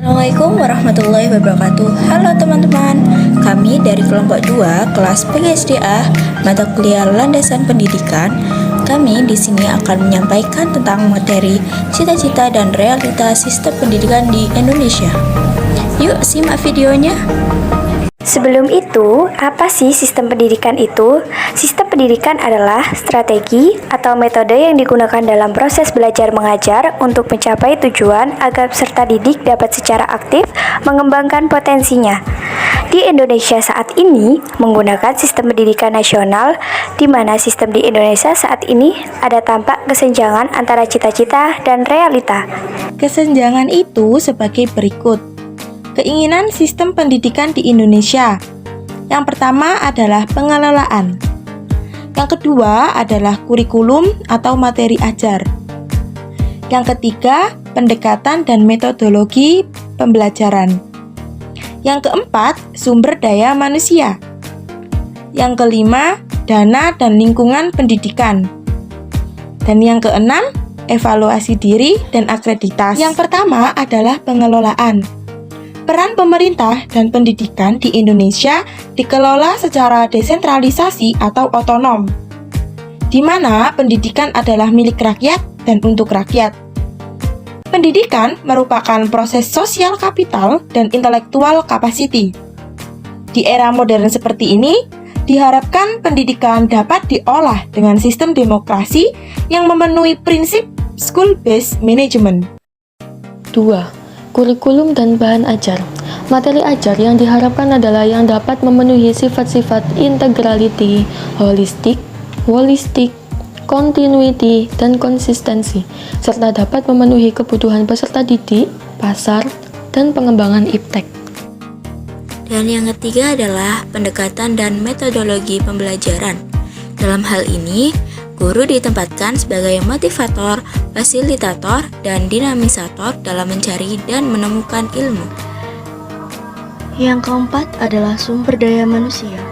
Assalamualaikum warahmatullahi wabarakatuh. Halo teman-teman, kami dari kelompok 2 kelas PGSDA mata kuliah Landasan Pendidikan. Kami di sini akan menyampaikan tentang materi cita-cita dan realitas sistem pendidikan di Indonesia. Yuk simak videonya. Sebelum itu, apa sih sistem pendidikan itu? Sistem pendidikan adalah strategi atau metode yang digunakan dalam proses belajar mengajar untuk mencapai tujuan agar peserta didik dapat secara aktif mengembangkan potensinya. Di Indonesia saat ini menggunakan sistem pendidikan nasional, di mana sistem di Indonesia saat ini ada tampak kesenjangan antara cita-cita dan realita. Kesenjangan itu sebagai berikut. Keinginan sistem pendidikan di Indonesia. Yang pertama adalah pengelolaan. Yang kedua adalah kurikulum atau materi ajar. Yang ketiga, pendekatan dan metodologi pembelajaran. Yang keempat, sumber daya manusia. Yang kelima, dana dan lingkungan pendidikan. Dan yang keenam, evaluasi diri dan akreditasi. Yang pertama adalah pengelolaan. Peran pemerintah dan pendidikan di Indonesia dikelola secara desentralisasi atau otonom, di mana pendidikan adalah milik rakyat dan untuk rakyat. Pendidikan merupakan proses sosial kapital dan intelektual capacity. Di era modern seperti ini, diharapkan pendidikan dapat diolah dengan sistem demokrasi yang memenuhi prinsip school-based management. 2. Kurikulum dan bahan ajar. Materi ajar yang diharapkan adalah yang dapat memenuhi sifat-sifat integrality, holistik, continuity, dan konsistensi, serta dapat memenuhi kebutuhan peserta didik, pasar, dan pengembangan iptek. Dan yang ketiga adalah pendekatan dan metodologi pembelajaran. Dalam hal ini, guru ditempatkan sebagai motivator, fasilitator, dan dinamisator dalam mencari dan menemukan ilmu. Yang keempat adalah sumber daya manusia.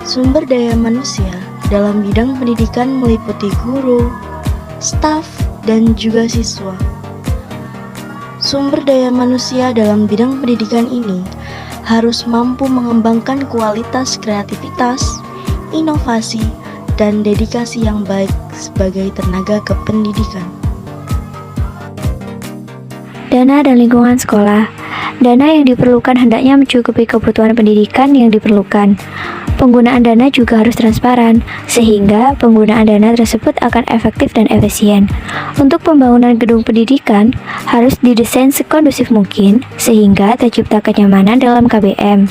Sumber daya manusia dalam bidang pendidikan meliputi guru, staf, dan juga siswa. Sumber daya manusia dalam bidang pendidikan ini harus mampu mengembangkan kualitas kreativitas, inovasi, dan dedikasi yang baik sebagai tenaga kependidikan. Dana dan lingkungan sekolah. Dana yang diperlukan hendaknya mencukupi kebutuhan pendidikan yang diperlukan. Penggunaan dana juga harus transparan, sehingga penggunaan dana tersebut akan efektif dan efisien. Untuk pembangunan gedung pendidikan, harus didesain sekondusif mungkin, sehingga tercipta kenyamanan dalam KBM.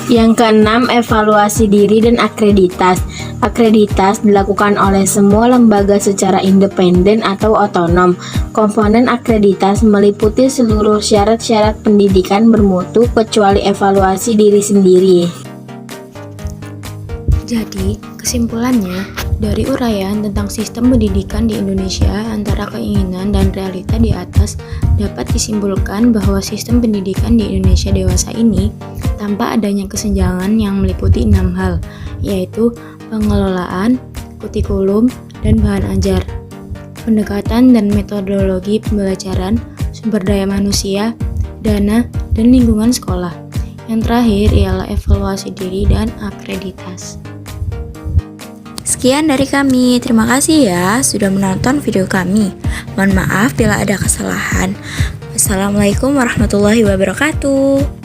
Yang keenam, evaluasi diri dan akreditas. Akreditas dilakukan oleh semua lembaga secara independen atau otonom. Komponen akreditas meliputi seluruh syarat-syarat pendidikan bermutu kecuali evaluasi diri sendiri. Jadi, kesimpulannya, dari uraian tentang sistem pendidikan di Indonesia antara keinginan dan realita di atas dapat disimpulkan bahwa sistem pendidikan di Indonesia dewasa ini tanpa adanya kesenjangan yang meliputi 6 hal, yaitu pengelolaan, kurikulum, dan bahan ajar, pendekatan dan metodologi pembelajaran, sumber daya manusia, dana, dan lingkungan sekolah. Yang terakhir ialah evaluasi diri dan akreditas. Sekian dari kami, terima kasih ya sudah menonton video kami. Mohon maaf bila ada kesalahan. Wassalamualaikum warahmatullahi wabarakatuh.